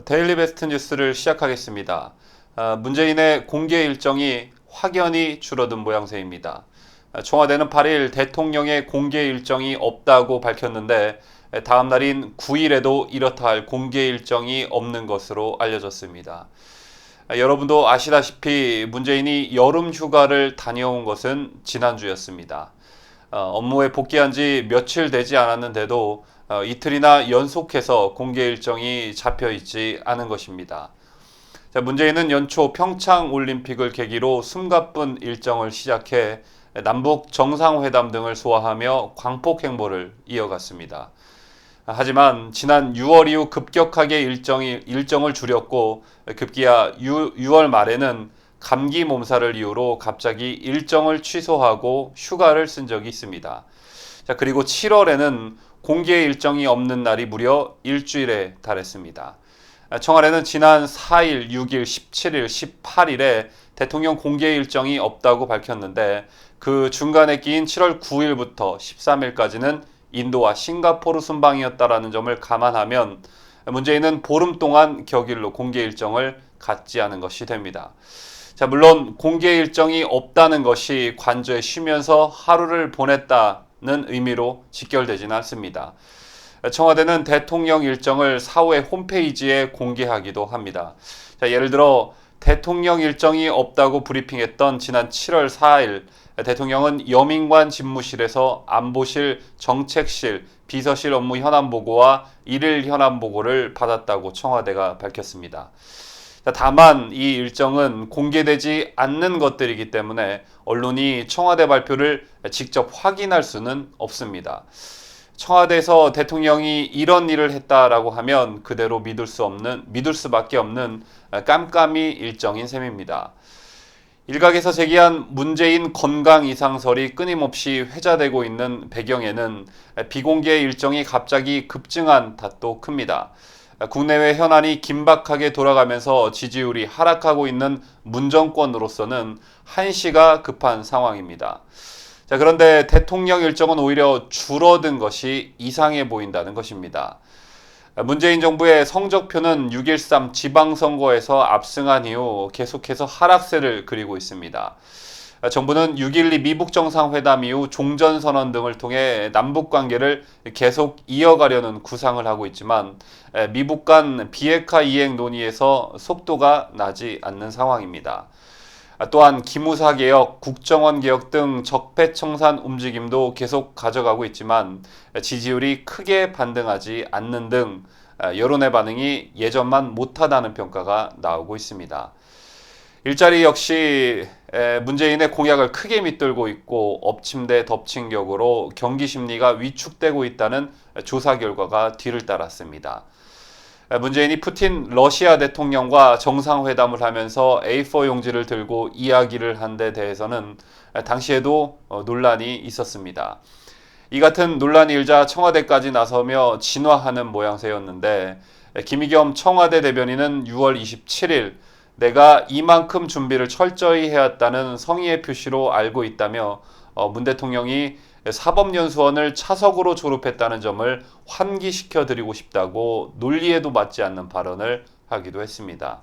데일리 베스트 뉴스를 시작하겠습니다. 문재인의 공개 일정이 확연히 줄어든 모양새입니다. 청와대는 8일 대통령의 공개 일정이 없다고 밝혔는데 다음 날인 9일에도 이렇다 할 공개 일정이 없는 것으로 알려졌습니다. 여러분도 아시다시피 문재인이 여름 휴가를 다녀온 것은 지난주였습니다. 업무에 복귀한 지 며칠 되지 않았는데도 이틀이나 연속해서 공개 일정이 잡혀 있지 않은 것입니다. 자, 문재인은 연초 평창 올림픽을 계기로 숨가쁜 일정을 시작해 남북 정상회담 등을 소화하며 광폭 행보를 이어갔습니다. 하지만 지난 6월 이후 급격하게 일정을 줄였고 급기야 6월 말에는 감기 몸살을 이유로 갑자기 일정을 취소하고 휴가를 쓴 적이 있습니다. 자, 그리고 7월에는 공개 일정이 없는 날이 무려 일주일에 달했습니다. 청와대는 지난 4일, 6일, 17일, 18일에 대통령 공개 일정이 없다고 밝혔는데 그 중간에 끼인 7월 9일부터 13일까지는 인도와 싱가포르 순방이었다라는 점을 감안하면 문재인은 보름 동안 격일로 공개 일정을 갖지 않은 것이 됩니다. 자, 물론 공개 일정이 없다는 것이 관저에 쉬면서 하루를 보냈다는 의미로 직결되지는 않습니다. 청와대는 대통령 일정을 사후에 홈페이지에 공개하기도 합니다. 자, 예를 들어 대통령 일정이 없다고 브리핑했던 지난 7월 4일 대통령은 여민관 집무실에서 안보실, 정책실, 비서실 업무 현안 보고와 일일 현안 보고를 받았다고 청와대가 밝혔습니다. 다만 이 일정은 공개되지 않는 것들이기 때문에 언론이 청와대 발표를 직접 확인할 수는 없습니다. 청와대에서 대통령이 이런 일을 했다라고 하면 그대로 믿을 수밖에 없는 깜깜이 일정인 셈입니다. 일각에서 제기한 문재인 건강 이상설이 끊임없이 회자되고 있는 배경에는 비공개 일정이 갑자기 급증한 탓도 큽니다. 국내외 현안이 긴박하게 돌아가면서 지지율이 하락하고 있는 문정권으로서는 한시가 급한 상황입니다. 자, 그런데 대통령 일정은 오히려 줄어든 것이 이상해 보인다는 것입니다. 문재인 정부의 성적표는 6.13 지방선거에서 압승한 이후 계속해서 하락세를 그리고 있습니다. 정부는 6.12 미북정상회담 이후 종전선언 등을 통해 남북관계를 계속 이어가려는 구상을 하고 있지만 미북 간 비핵화 이행 논의에서 속도가 나지 않는 상황입니다. 또한 기무사 개혁, 국정원 개혁 등 적폐청산 움직임도 계속 가져가고 있지만 지지율이 크게 반등하지 않는 등 여론의 반응이 예전만 못하다는 평가가 나오고 있습니다. 일자리 역시 문재인의 공약을 크게 밑들고 있고 엎침대 덮친 격으로 경기 심리가 위축되고 있다는 조사 결과가 뒤를 따랐습니다. 문재인이 푸틴 러시아 대통령과 정상회담을 하면서 A4 용지를 들고 이야기를 한 데 대해서는 당시에도 논란이 있었습니다. 이 같은 논란이 일자 청와대까지 나서며 진화하는 모양새였는데 김의겸 청와대 대변인은 6월 27일 내가 이만큼 준비를 철저히 해왔다는 성의의 표시로 알고 있다며 문 대통령이 사법연수원을 차석으로 졸업했다는 점을 환기시켜 드리고 싶다고 논리에도 맞지 않는 발언을 하기도 했습니다.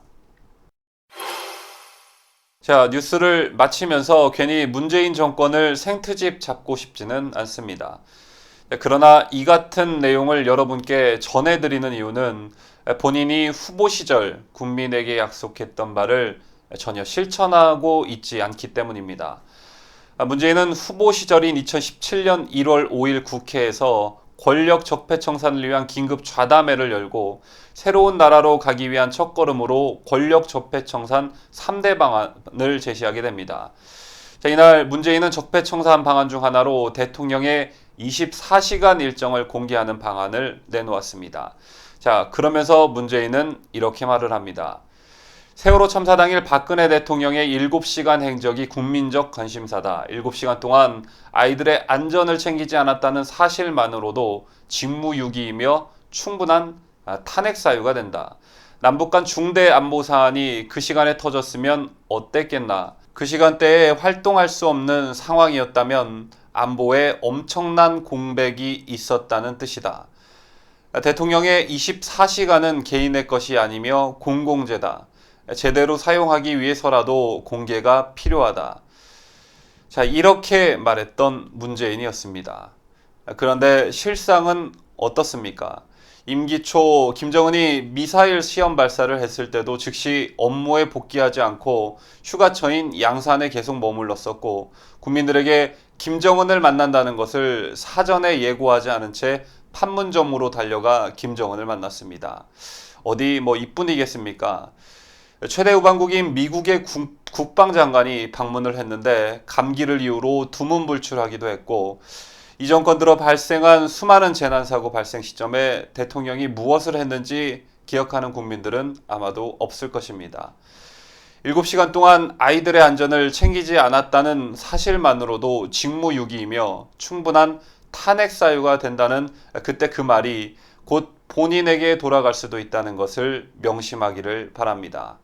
자, 뉴스를 마치면서 괜히 문재인 정권을 생트집 잡고 싶지는 않습니다. 그러나 이 같은 내용을 여러분께 전해드리는 이유는 본인이 후보 시절 국민에게 약속했던 바를 전혀 실천하고 있지 않기 때문입니다. 문재인은 후보 시절인 2017년 1월 5일 국회에서 권력 적폐청산을 위한 긴급 좌담회를 열고 새로운 나라로 가기 위한 첫걸음으로 권력 적폐청산 3대 방안을 제시하게 됩니다. 자, 이날 문재인은 적폐청산 방안 중 하나로 대통령의 24시간 일정을 공개하는 방안을 내놓았습니다. 자, 그러면서 문재인은 이렇게 말을 합니다. 세월호 참사 당일 박근혜 대통령의 7시간 행적이 국민적 관심사다. 7시간 동안 아이들의 안전을 챙기지 않았다는 사실만으로도 직무유기이며 충분한 탄핵 사유가 된다. 남북 간 중대 안보 사안이 그 시간에 터졌으면 어땠겠나. 그 시간대에 활동할 수 없는 상황이었다면 안보에 엄청난 공백이 있었다는 뜻이다. 대통령의 24시간은 개인의 것이 아니며 공공재다. 제대로 사용하기 위해서라도 공개가 필요하다. 자, 이렇게 말했던 문재인이었습니다. 그런데 실상은 어떻습니까? 임기 초 김정은이 미사일 시험 발사를 했을 때도 즉시 업무에 복귀하지 않고 휴가처인 양산에 계속 머물렀었고, 국민들에게 김정은을 만난다는 것을 사전에 예고하지 않은 채 판문점으로 달려가 김정은을 만났습니다. 어디 뭐 이뿐이겠습니까? 최대 우방국인 미국의 국방장관이 방문을 했는데 감기를 이유로 두문불출하기도 했고, 이 정권 들어 발생한 수많은 재난사고 발생 시점에 대통령이 무엇을 했는지 기억하는 국민들은 아마도 없을 것입니다. 7시간 동안 아이들의 안전을 챙기지 않았다는 사실만으로도 직무유기이며 충분한 탄핵 사유가 된다는 그때 그 말이 곧 본인에게 돌아갈 수도 있다는 것을 명심하기를 바랍니다.